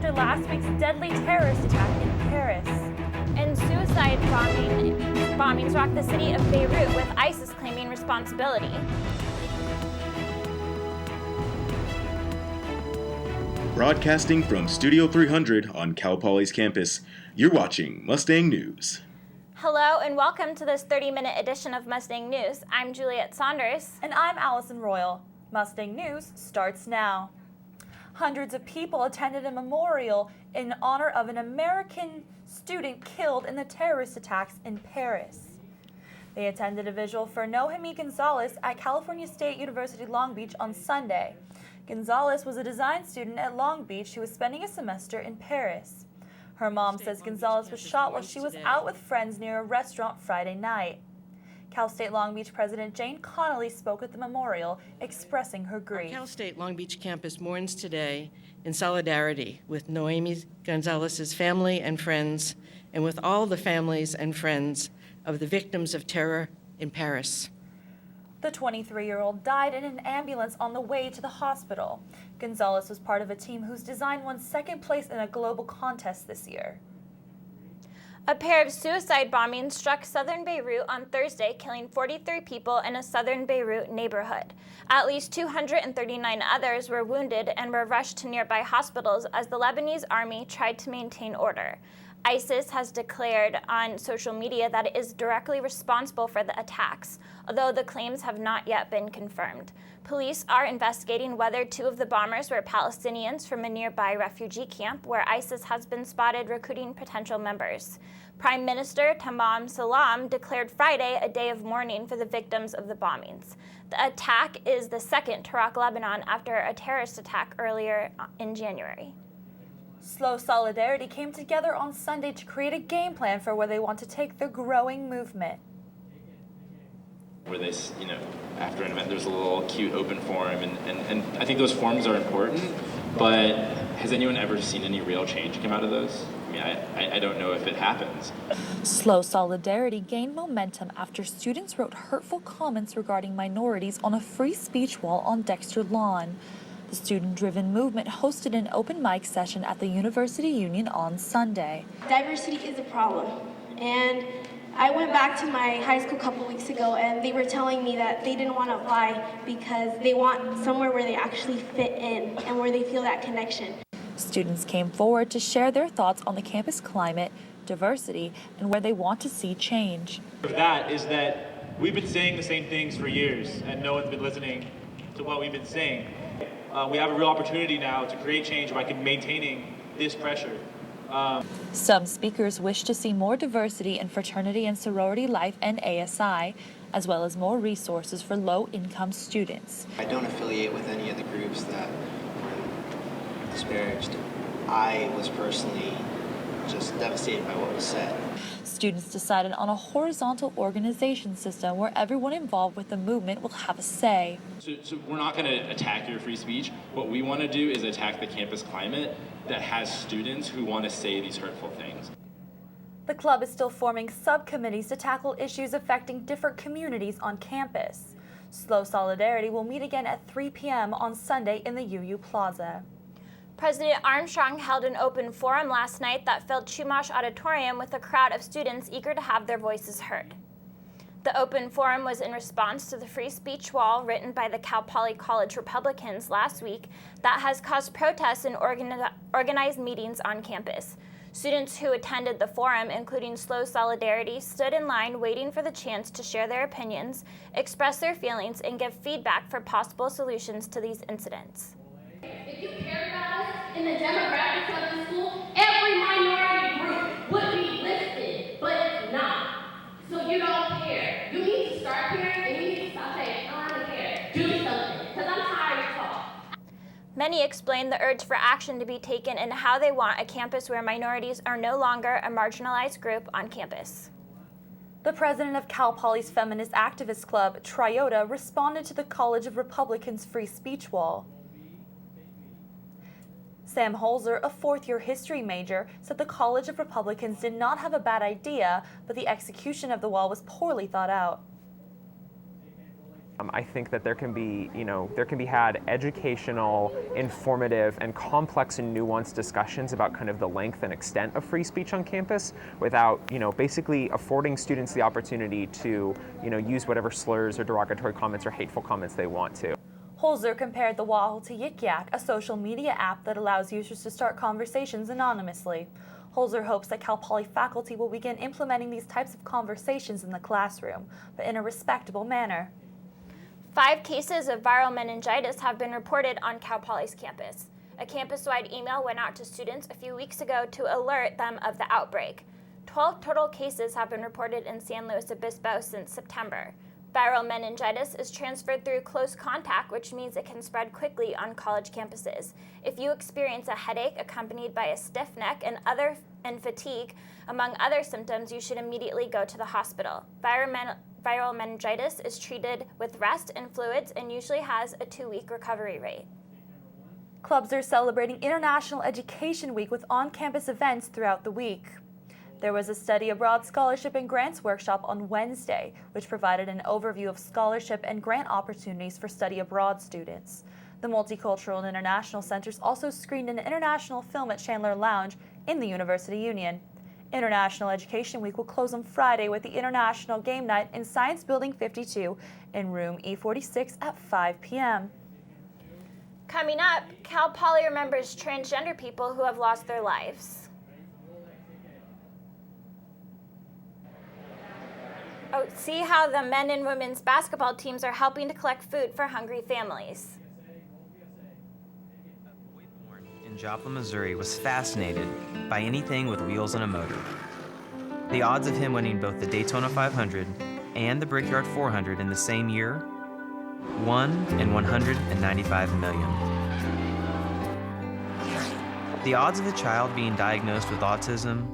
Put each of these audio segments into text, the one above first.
after last week's deadly terrorist attack in Paris. And suicide bombings rocked the city of Beirut, with ISIS claiming responsibility. Broadcasting from Studio 300 on Cal Poly's campus, you're watching Mustang News. Hello and welcome to this 30-minute edition of Mustang News. I'm Juliet Saunders. And I'm Allison Royal. Mustang News starts now. Hundreds of people attended a memorial in honor of an American student killed in the terrorist attacks in Paris. They attended a vigil for Nohemi Gonzalez at California State University Long Beach on Sunday. Gonzalez was a design student at Long Beach who was spending a semester in Paris. Her mom says Gonzalez was shot while she was out with friends near a restaurant Friday night. Cal State Long Beach President Jane Connolly spoke at the memorial, expressing her grief. Cal State Long Beach campus mourns today in solidarity with Nohemi Gonzalez's family and friends, and with all the families and friends of the victims of terror in Paris. The 23-year-old died in an ambulance on the way to the hospital. Gonzalez was part of a team whose design won second place in a global contest this year. A pair of suicide bombings struck southern Beirut on Thursday, killing 43 people in a southern Beirut neighborhood. At least 239 others were wounded and were rushed to nearby hospitals as the Lebanese army tried to maintain order. ISIS has declared on social media that it is directly responsible for the attacks, although the claims have not yet been confirmed. Police are investigating whether two of the bombers were Palestinians from a nearby refugee camp where ISIS has been spotted recruiting potential members. Prime Minister Tamam Salam declared Friday a day of mourning for the victims of the bombings. The attack is the second to rock Lebanon after a terrorist attack earlier in January. Slow Solidarity came together on Sunday to create a game plan for where they want to take the growing movement. Where they, after an event, there's a little cute open forum, and I think those forums are important, but has anyone ever seen any real change come out of those? I mean, I don't know if it happens. Slow Solidarity gained momentum after students wrote hurtful comments regarding minorities on a free speech wall on Dexter Lawn. The student-driven movement hosted an open mic session at the University Union on Sunday. Diversity is a problem, and I went back to my high school a couple weeks ago and they were telling me that they didn't want to apply because they want somewhere where they actually fit in and where they feel that connection. Students came forward to share their thoughts on the campus climate, diversity, and where they want to see change. That is that we've been saying the same things for years and no one's been listening to what we've been saying. We have a real opportunity now to create change by maintaining this pressure. Some speakers wish to see more diversity in fraternity and sorority life and ASI, as well as more resources for low-income students. I don't affiliate with any of the groups that were disparaged. I was personally just devastated by what was said. Students decided on a horizontal organization system where everyone involved with the movement will have a say. So we're not going to attack your free speech. What we want to do is attack the campus climate that has students who want to say these hurtful things. The club is still forming subcommittees to tackle issues affecting different communities on campus. Slow Solidarity will meet again at 3 p.m. on Sunday in the UU Plaza. President Armstrong held an open forum last night that filled Chumash Auditorium with a crowd of students eager to have their voices heard. The open forum was in response to the free speech wall written by the Cal Poly College Republicans last week that has caused protests and organized meetings on campus. Students who attended the forum, including Slow Solidarity, stood in line waiting for the chance to share their opinions, express their feelings, and give feedback for possible solutions to these incidents. If you cared about us in the demographics of the school, every minority group would be listed, but it's not. So you don't care. You need to start caring and you need to stop saying, I don't care. Do something, because I'm tired of talk. Many explained the urge for action to be taken and how they want a campus where minorities are no longer a marginalized group on campus. The president of Cal Poly's Feminist Activist Club, Triota, responded to the College of Republicans' free speech wall. Sam Holzer, a fourth-year history major, said the College of Republicans did not have a bad idea, but the execution of the wall was poorly thought out. I think that there can be had educational, informative, and complex and nuanced discussions about kind of the length and extent of free speech on campus without, basically affording students the opportunity to, use whatever slurs or derogatory comments or hateful comments they want to. Holzer compared the Wahoo to Yik Yak, a social media app that allows users to start conversations anonymously. Holzer hopes that Cal Poly faculty will begin implementing these types of conversations in the classroom, but in a respectable manner. 5 cases of viral meningitis have been reported on Cal Poly's campus. A campus-wide email went out to students a few weeks ago to alert them of the outbreak. 12 total cases have been reported in San Luis Obispo since September. Viral meningitis is transferred through close contact, which means it can spread quickly on college campuses. If you experience a headache accompanied by a stiff neck and fatigue, among other symptoms, you should immediately go to the hospital. Viral meningitis is treated with rest and fluids and usually has a 2-week recovery rate. Clubs are celebrating International Education Week with on-campus events throughout the week. There was a Study Abroad Scholarship and Grants workshop on Wednesday, which provided an overview of scholarship and grant opportunities for study abroad students. The Multicultural and International Centers also screened an international film at Chandler Lounge in the University Union. International Education Week will close on Friday with the International Game Night in Science Building 52 in room E46 at 5 p.m. Coming up, Cal Poly remembers transgender people who have lost their lives. See how the men and women's basketball teams are helping to collect food for hungry families. A boy born in Joplin, Missouri was fascinated by anything with wheels and a motor. The odds of him winning both the Daytona 500 and the Brickyard 400 in the same year, 1 in 195 million. The odds of a child being diagnosed with autism,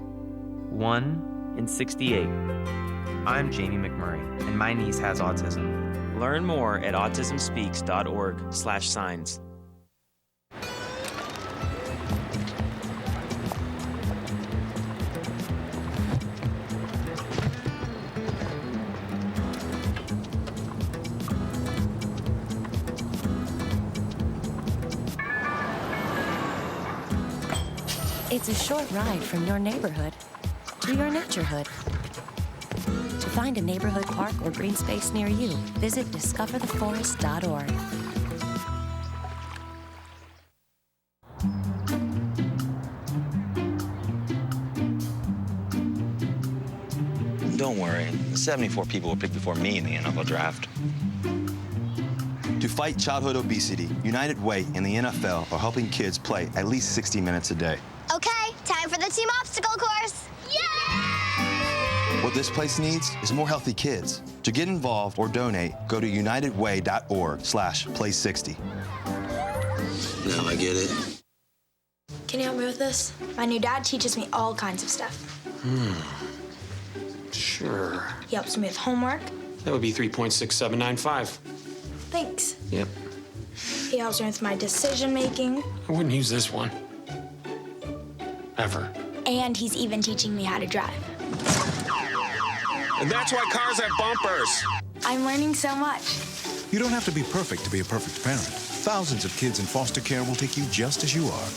1 in 68. I'm Jamie McMurray, and my niece has autism. Learn more at autismspeaks.org/signs. It's a short ride from your neighborhood to your naturehood. To find a neighborhood park or green space near you, visit discovertheforest.org. Don't worry, 74 people were picked before me in the NFL draft. To fight childhood obesity, United Way and the NFL are helping kids play at least 60 minutes a day. Okay, time for the team obstacle course. What this place needs is more healthy kids. To get involved or donate, go to unitedway.org/play60. Now I get it. Can you help me with this? My new dad teaches me all kinds of stuff. Sure. He helps me with homework. That would be 3.6795. Thanks. Yep. He helps me with my decision making. I wouldn't use this one. Ever. And he's even teaching me how to drive. And that's why cars have bumpers. I'm learning so much. You don't have to be perfect to be a perfect parent. Thousands of kids in foster care will take you just as you are.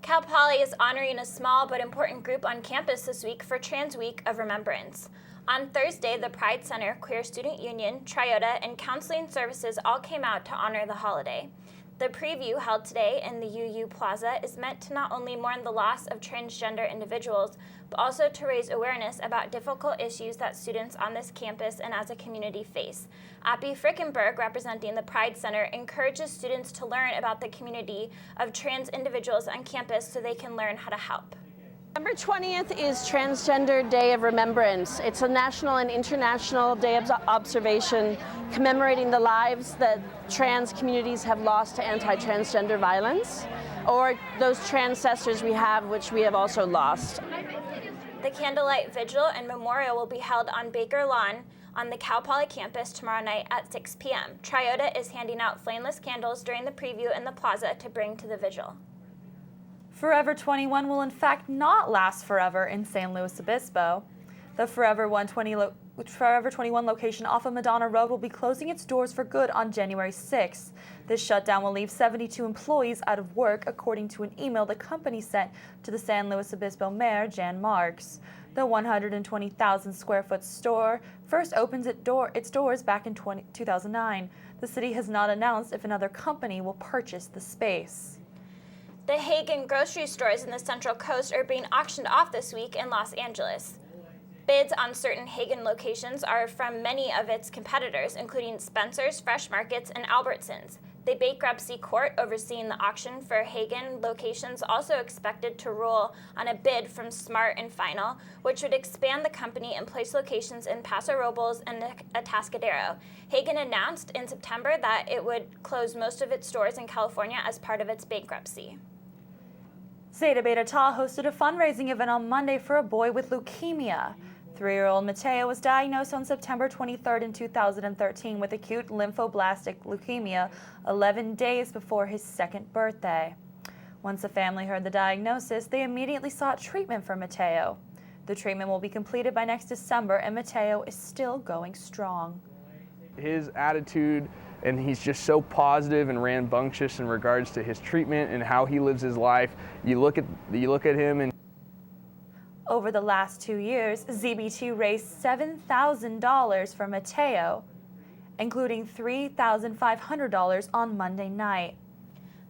Cal Poly is honoring a small but important group on campus this week for Trans Week of Remembrance. On Thursday, the Pride Center, Queer Student Union, Triota, and Counseling Services all came out to honor the holiday. The preview held today in the UU Plaza is meant to not only mourn the loss of transgender individuals, but also to raise awareness about difficult issues that students on this campus and as a community face. Appy Frickenberg, representing the Pride Center, encourages students to learn about the community of trans individuals on campus so they can learn how to help. November 20th is Transgender Day of Remembrance. It's a national and international day of observation commemorating the lives that trans communities have lost to anti-transgender violence, or those transcestors we have, which we have also lost. The candlelight vigil and memorial will be held on Baker Lawn on the Cal Poly campus tomorrow night at 6 p.m. Triota is handing out flameless candles during the preview in the plaza to bring to the vigil. Forever 21 will in fact not last forever in San Luis Obispo. The Forever 120 Forever 21 location off of Madonna Road will be closing its doors for good on January 6th. This shutdown will leave 72 employees out of work, according to an email the company sent to the San Luis Obispo mayor, Jan Marks. The 120,000 square foot store first opened its doors back in 2009. The city has not announced if another company will purchase the space. The Hagen grocery stores in the Central Coast are being auctioned off this week in Los Angeles. Bids on certain Hagen locations are from many of its competitors, including Spencer's, Fresh Markets, and Albertsons. The bankruptcy court overseeing the auction for Hagen locations also expected to rule on a bid from Smart and Final, which would expand the company and place locations in Paso Robles and Atascadero. Hagen announced in September that it would close most of its stores in California as part of its bankruptcy. Zeta Beta Tau hosted a fundraising event on Monday for a boy with leukemia. 3-year-old Mateo was diagnosed on September 23rd in 2013 with acute lymphoblastic leukemia 11 days before his second birthday. Once the family heard the diagnosis, they immediately sought treatment for Mateo. The treatment will be completed by next December, and Mateo is still going strong. His attitude, and he's just so positive and rambunctious in regards to his treatment and how he lives his life. You look at him and over the last 2 years, ZBT raised $7,000 for Mateo, including $3,500 on Monday night.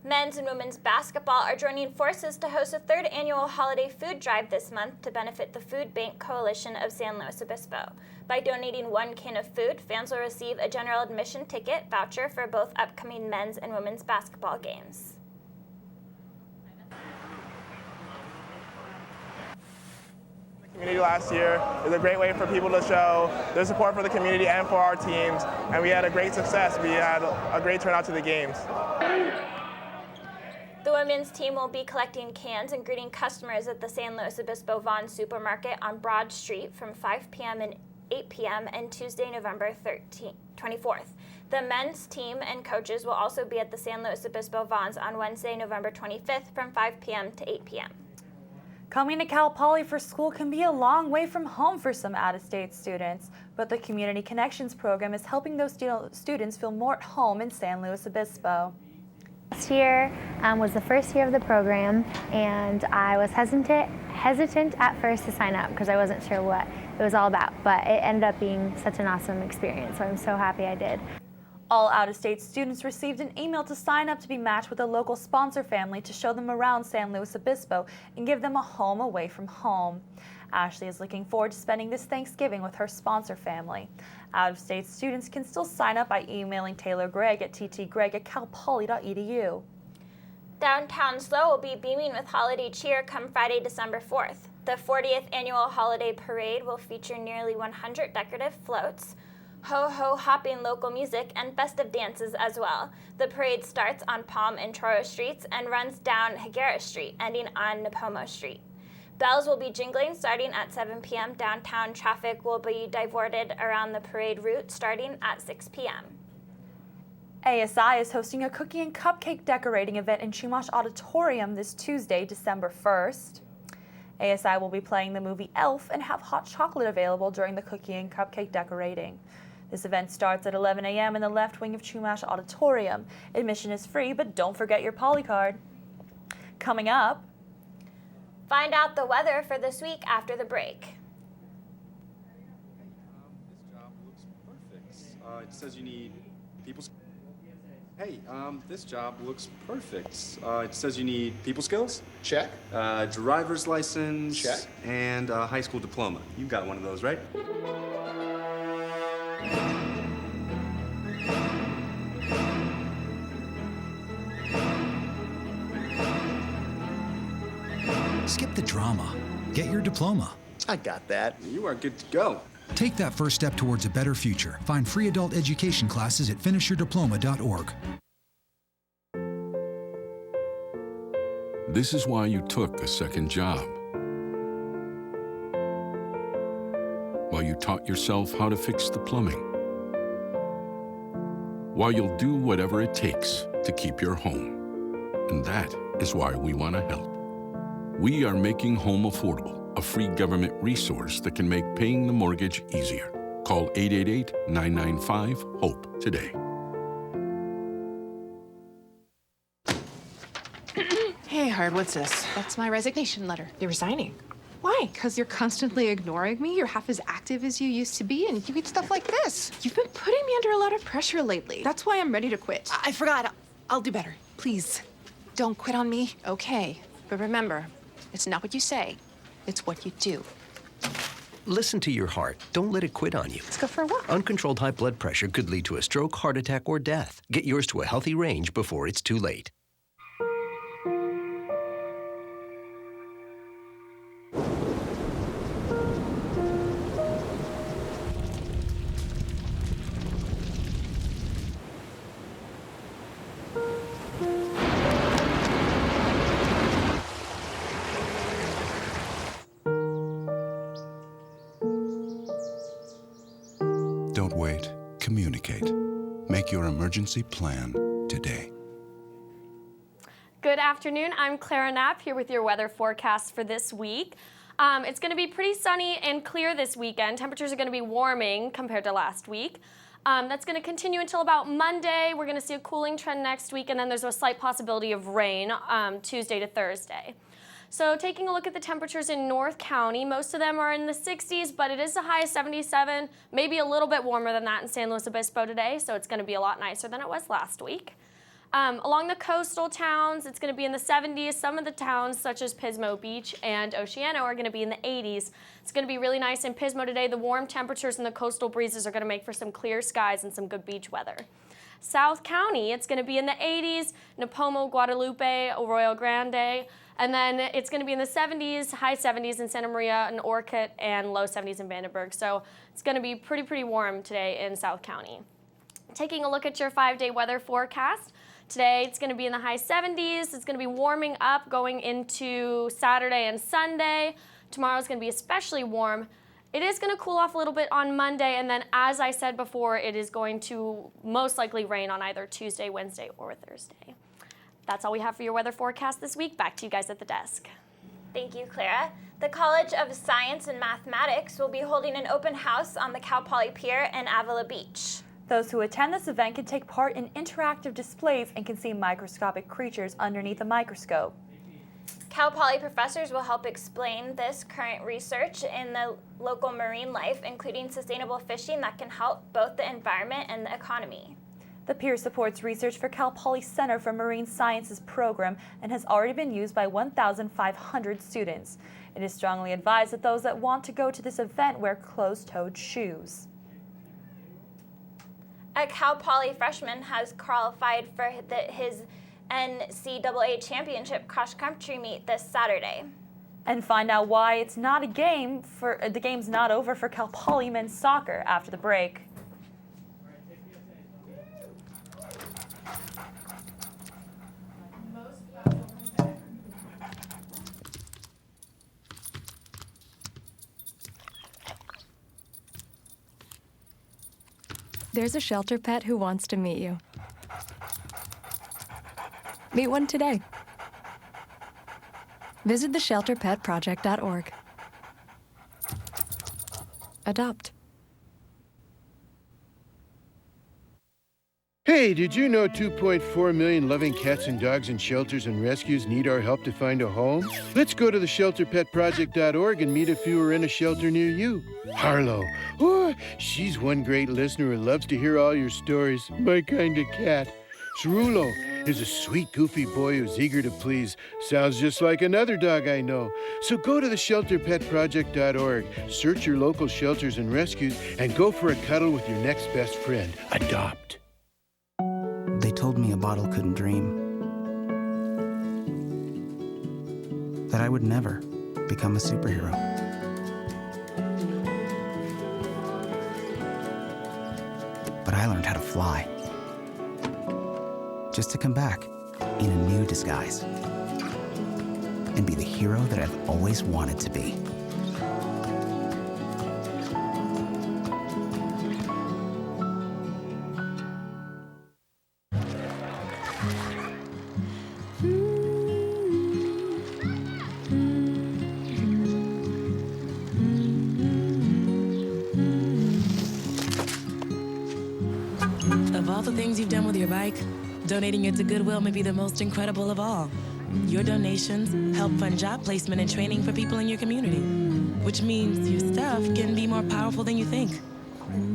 Men's and women's basketball are joining forces to host a third annual holiday food drive this month to benefit the Food Bank Coalition of San Luis Obispo. By donating 1 can of food, fans will receive a general admission ticket voucher for both upcoming men's and women's basketball games. Community last year. It was a great way for people to show their support for the community and for our teams, and we had a great success. We had a great turnout to the games. The women's team will be collecting cans and greeting customers at the San Luis Obispo Vaughn Supermarket on Broad Street from 5 p.m. and 8 p.m. and Tuesday, November 24th. The men's team and coaches will also be at the San Luis Obispo Vaughns on Wednesday, November 25th from 5 p.m. to 8 p.m. Coming to Cal Poly for school can be a long way from home for some out-of-state students, but the Community Connections program is helping those students feel more at home in San Luis Obispo. Last year was the first year of the program, and I was hesitant at first to sign up because I wasn't sure what it was all about, but it ended up being such an awesome experience, so I'm so happy I did. All out-of-state students received an email to sign up to be matched with a local sponsor family to show them around San Luis Obispo and give them a home away from home. Ashley is looking forward to spending this Thanksgiving with her sponsor family. Out-of-state students can still sign up by emailing Taylor Gregg at ttgregg@calpoly.edu. Downtown SLO will be beaming with holiday cheer come Friday, December 4th. The 40th annual holiday parade will feature nearly 100 decorative floats, ho-ho hopping local music, and festive dances as well. The parade starts on Palm and Toro Streets and runs down Higuera Street, ending on Napomo Street. Bells will be jingling starting at 7 p.m. Downtown traffic will be diverted around the parade route starting at 6 p.m. ASI is hosting a cookie and cupcake decorating event in Chumash Auditorium this Tuesday, December 1st. ASI will be playing the movie Elf and have hot chocolate available during the cookie and cupcake decorating. This event starts at 11 a.m. in the left wing of Chumash Auditorium. Admission is free, but don't forget your poly card. Coming up, find out the weather for this week after the break. This job looks perfect. It says you need people. Hey, this job looks perfect. It says you need people skills. Check. Driver's license. Check. And a high school diploma. You got one of those, right? Skip the drama. Get your diploma. I got that. You are good to go. Take that first step towards a better future. Find free adult education classes at finishyourdiploma.org. This is why you took a second job. While you taught yourself how to fix the plumbing. While you'll do whatever it takes to keep your home. And that is why we want to help. We are making home affordable, a free government resource that can make paying the mortgage easier. Call 888-995-HOPE today. Hey, Hard, what's this? That's my resignation letter. You're resigning? Why? Because you're constantly ignoring me. You're half as active as you used to be, and you get stuff like this. You've been putting me under a lot of pressure lately. That's why I'm ready to quit. I forgot. I'll do better. Please, don't quit on me. Okay. But remember, it's not what you say. It's what you do. Listen to your heart. Don't let it quit on you. Let's go for a walk. Uncontrolled high blood pressure could lead to a stroke, heart attack, or death. Get yours to a healthy range before it's too late. Don't wait. Communicate. Make your emergency plan today. Good afternoon. I'm Clara Knapp here with your weather forecast for this week. It's going to be pretty sunny and clear this weekend. Temperatures are going to be warming compared to last week. That's going to continue until about Monday. We're going to see a cooling trend next week, and then there's a slight possibility of rain Tuesday to Thursday. So taking a look at the temperatures in North County, most of them are in the 60s, but it is a high of 77, maybe a little bit warmer than that in San Luis Obispo today, so it's going to be a lot nicer than it was last week. Along the coastal towns, it's going to be in the 70s. Some of the towns, such as Pismo Beach and Oceano, are going to be in the 80s. It's going to be really nice in Pismo today. The warm temperatures and the coastal breezes are going to make for some clear skies and some good beach weather. South County, it's going to be in the 80s, Napomo, Guadalupe, Arroyo Grande, and then it's going to be in the 70s, high 70s in Santa Maria and Orcutt, and low 70s in Vandenberg. So it's going to be pretty warm today in South County. Taking a look at your 5-day weather forecast, today it's going to be in the high 70s. It's going to be warming up going into Saturday and Sunday. Tomorrow is going to be especially warm. It is going to cool off a little bit on Monday, and then as I said before, it is going to most likely rain on either Tuesday, Wednesday, or Thursday. That's all we have for your weather forecast this week. Back to you guys at the desk. Thank you, Clara. The College of Science and Mathematics will be holding an open house on the Cal Poly Pier in Avila Beach. Those who attend this event can take part in interactive displays and can see microscopic creatures underneath a microscope. Cal Poly professors will help explain this current research in the local marine life, including sustainable fishing that can help both the environment and the economy. The pier supports research for Cal Poly Center for Marine Sciences program and has already been used by 1,500 students. It is strongly advised that those that want to go to this event wear closed-toed shoes. A Cal Poly freshman has qualified for his NCAA championship cross-country meet this Saturday. And find out why it's not a game for the game's not over for Cal Poly men's soccer after the break. There's a shelter pet who wants to meet you. Meet one today. Visit theshelterpetproject.org. Adopt. Hey, did you know 2.4 million loving cats and dogs in shelters and rescues need our help to find a home? Let's go to theshelterpetproject.org and meet if you are in a shelter near you. Harlow, oh, she's one great listener who loves to hear all your stories. My kind of cat. Cerulo is a sweet, goofy boy who's eager to please. Sounds just like another dog I know. So go to theshelterpetproject.org, search your local shelters and rescues, and go for a cuddle with your next best friend. Adopt. They told me a bottle couldn't dream. That I would never become a superhero. But I learned how to fly. Just to come back in a new disguise. And be the hero that I've always wanted to be. Donating it to Goodwill may be the most incredible of all. Your donations help fund job placement and training for people in your community, which means your stuff can be more powerful than you think.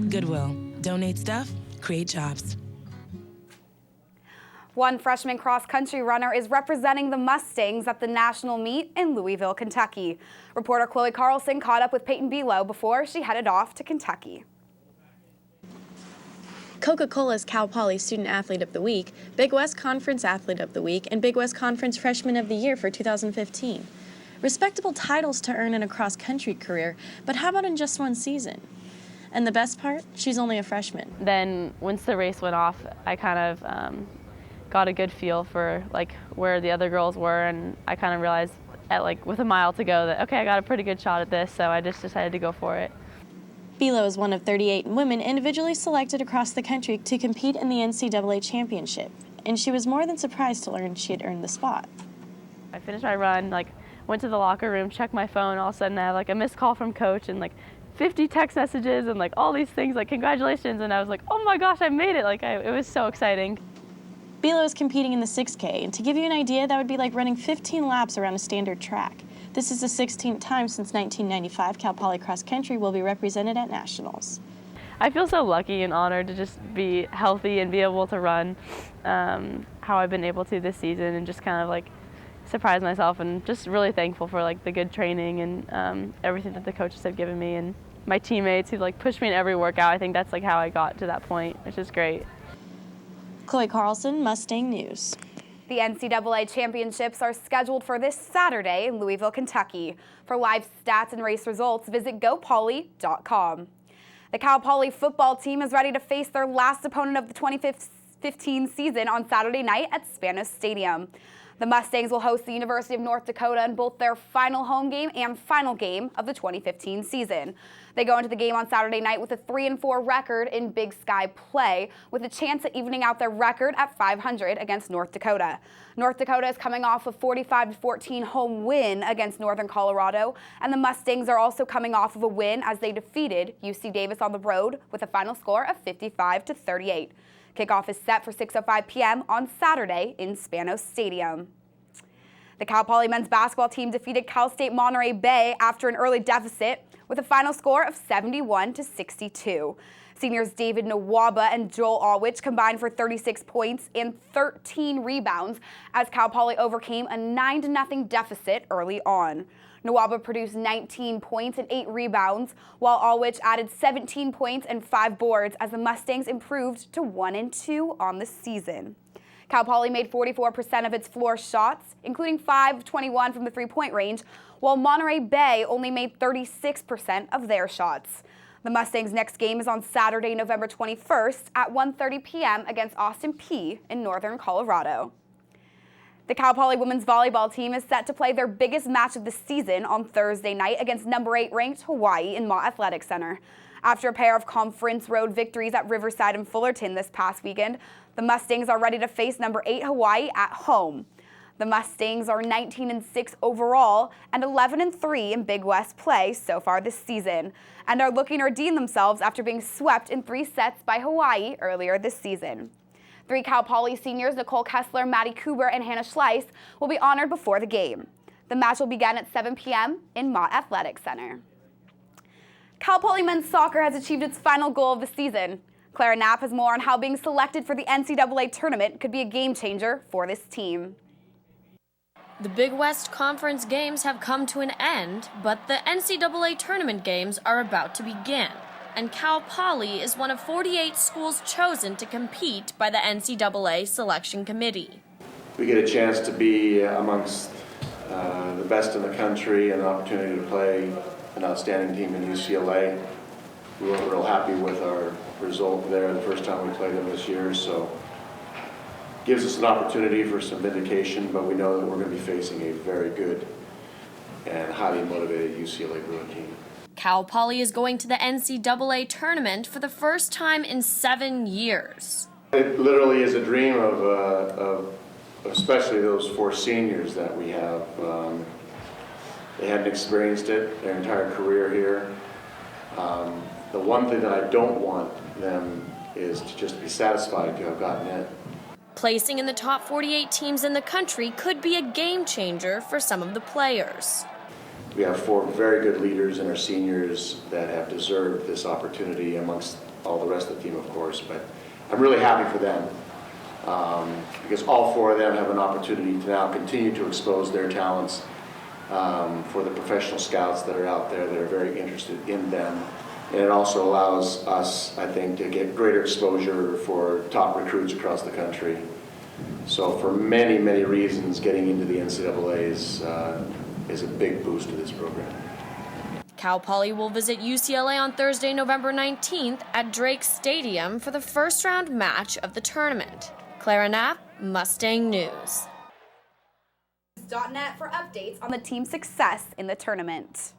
Goodwill. Donate stuff, create jobs. One freshman cross-country runner is representing the Mustangs at the national meet in Louisville, Kentucky. Reporter Chloe Carlson caught up with Peyton Below before she headed off to Kentucky. Coca-Cola's Cal Poly Student Athlete of the Week, Big West Conference Athlete of the Week, and Big West Conference Freshman of the Year for 2015. Respectable titles to earn in a cross-country career, but how about in just one season? And the best part, she's only a freshman. Then once the race went off, I kind of got a good feel for like where the other girls were, and I kind of realized at like with a mile to go that okay, I got a pretty good shot at this, so I just decided to go for it. Below is one of 38 women individually selected across the country to compete in the NCAA championship, and she was more than surprised to learn she had earned the spot. I finished my run, like went to the locker room, checked my phone, all of a sudden I have like a missed call from coach and like 50 text messages and like all these things like congratulations, and I was like, oh my gosh, I made it. Like it was so exciting. Below is competing in the 6K, and to give you an idea, that would be like running 15 laps around a standard track. This is the 16th time since 1995 Cal Poly Cross Country will be represented at nationals. I feel so lucky and honored to just be healthy and be able to run how I've been able to this season, and just kind of like surprise myself, and just really thankful for like the good training and everything that the coaches have given me, and my teammates who like pushed me in every workout. I think that's like how I got to that point, which is great. Chloe Carlson, Mustang News. The NCAA championships are scheduled for this Saturday in Louisville, Kentucky. For live stats and race results, visit gopoly.com. The Cal Poly football team is ready to face their last opponent of the 2015 season on Saturday night at Spanos Stadium. The Mustangs will host the University of North Dakota in both their final home game and final game of the 2015 season. They go into the game on Saturday night with a 3-4 record in Big Sky play, with a chance at evening out their record at 500 against North Dakota. North Dakota is coming off a 45-14 home win against Northern Colorado, and the Mustangs are also coming off of a win as they defeated UC Davis on the road with a final score of 55-38. Kickoff is set for 6:05 p.m. on Saturday in Spanos Stadium. The Cal Poly men's basketball team defeated Cal State Monterey Bay after an early deficit with a final score of 71-62. Seniors David Nwaba and Joel Alwich combined for 36 points and 13 rebounds as Cal Poly overcame a 9-0 deficit early on. Nwaba produced 19 points and 8 rebounds, while Alwich added 17 points and 5 boards as the Mustangs improved to 1-2 on the season. Cal Poly made 44% of its floor shots, including 5 of 21 from the three-point range, while Monterey Bay only made 36% of their shots. The Mustangs' next game is on Saturday, November 21st at 1:30 p.m. against Austin Peay in Northern Colorado. The Cal Poly women's volleyball team is set to play their biggest match of the season on Thursday night against number 8 ranked Hawaii in Mott Athletic Center. After a pair of conference road victories at Riverside and Fullerton this past weekend, the Mustangs are ready to face number 8 Hawaii at home. The Mustangs are 19-6 overall and 11-3 in Big West play so far this season, and are looking to redeem themselves after being swept in 3 sets by Hawaii earlier this season. 3 Cal Poly seniors, Nicole Kessler, Maddie Kuber, and Hannah Schleiss, will be honored before the game. The match will begin at 7 p.m. in Mott Athletic Center. Cal Poly men's soccer has achieved its final goal of the season. Clara Knapp has more on how being selected for the NCAA tournament could be a game changer for this team. The Big West Conference games have come to an end, but the NCAA tournament games are about to begin, and Cal Poly is one of 48 schools chosen to compete by the NCAA selection committee. We get a chance to be amongst the best in the country and an opportunity to play an outstanding team in UCLA. We weren't real happy with our result there the first time we played them this year, so gives us an opportunity for some vindication, but we know that we're going to be facing a very good and highly motivated UCLA Bruin team. Cal Poly is going to the NCAA tournament for the first time in 7 years. It literally is a dream of especially those 4 seniors that we have. They hadn't experienced it their entire career here. The one thing that I don't want them is to just be satisfied to have gotten in. Placing in the top 48 teams in the country could be a game changer for some of the players. We have 4 very good leaders in our seniors that have deserved this opportunity amongst all the rest of the team, of course, but I'm really happy for them because all 4 of them have an opportunity to now continue to expose their talents for the professional scouts that are out there that are very interested in them. And it also allows us, I think, to get greater exposure for top recruits across the country. So for many, many reasons, getting into the NCAAs is a big boost to this program. Cal Poly will visit UCLA on Thursday, November 19th at Drake Stadium for the first round match of the tournament. Clara Knapp, Mustang News. .net for updates on the team's success in the tournament.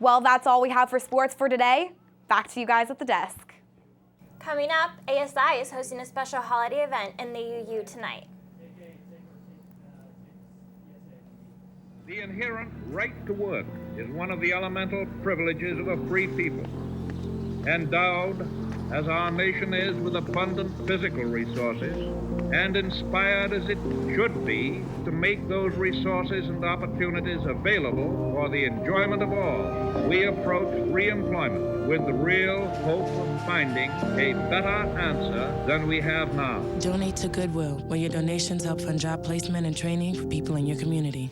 Well, that's all we have for sports for today. Back to you guys at the desk. Coming up, ASI is hosting a special holiday event in the UU tonight. The inherent right to work is one of the elemental privileges of a free people. Endowed, as our nation is, with abundant physical resources, and inspired as it should be to make those resources and opportunities available for the enjoyment of all, we approach reemployment with the real hope of finding a better answer than we have now. Donate to Goodwill, where your donations help fund job placement and training for people in your community.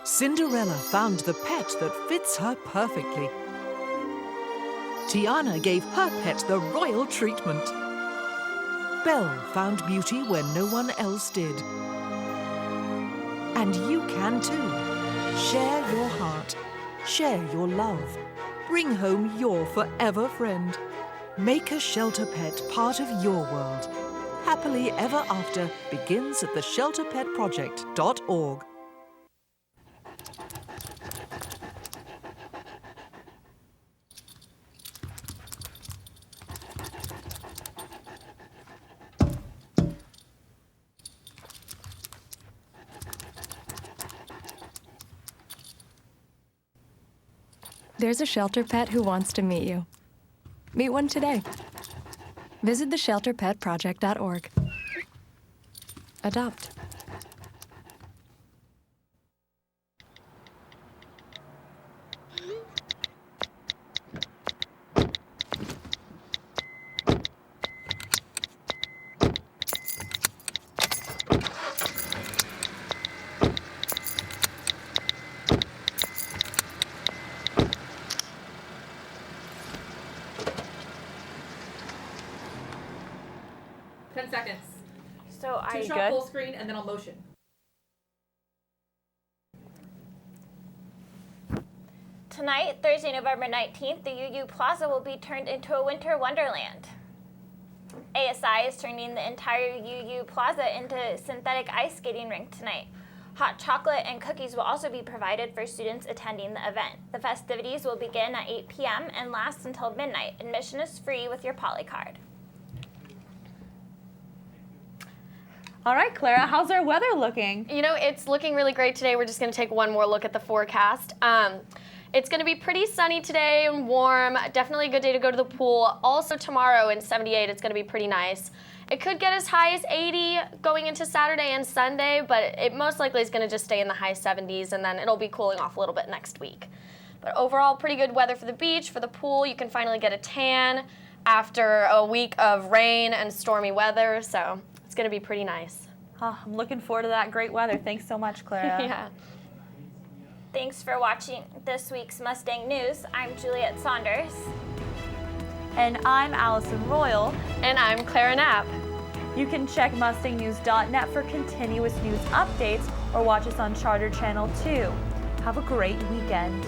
Cinderella found the pet that fits her perfectly. Tiana gave her pet the royal treatment. Belle found beauty where no one else did. And you can too. Share your heart. Share your love. Bring home your forever friend. Make a shelter pet part of your world. Happily Ever After begins at theshelterpetproject.org. There's a shelter pet who wants to meet you. Meet one today. Visit theshelterpetproject.org. Adopt. Seconds. So are you Two-shot good? full screen and then I'll motion. Tonight, Thursday, November 19th, the UU Plaza will be turned into a winter wonderland. ASI is turning the entire UU Plaza into a synthetic ice skating rink tonight. Hot chocolate and cookies will also be provided for students attending the event. The festivities will begin at 8 p.m. and last until midnight. Admission is free with your Poly card. All right, Clara, how's our weather looking? You know, it's looking really great today. We're just going to take one more look at the forecast. It's going to be pretty sunny today and warm. Definitely a good day to go to the pool. Also tomorrow in 78, it's going to be pretty nice. It could get as high as 80 going into Saturday and Sunday, but it most likely is going to just stay in the high 70s, and then it'll be cooling off a little bit next week. But overall, pretty good weather for the beach, for the pool. You can finally get a tan after a week of rain and stormy weather, so it's going to be pretty nice. Oh, I'm looking forward to that great weather. Thanks so much, Clara. Yeah. Thanks for watching this week's Mustang News. I'm Juliet Saunders. And I'm Allison Royal. And I'm Clara Knapp. You can check mustangnews.net for continuous news updates or watch us on Charter Channel 2. Have a great weekend.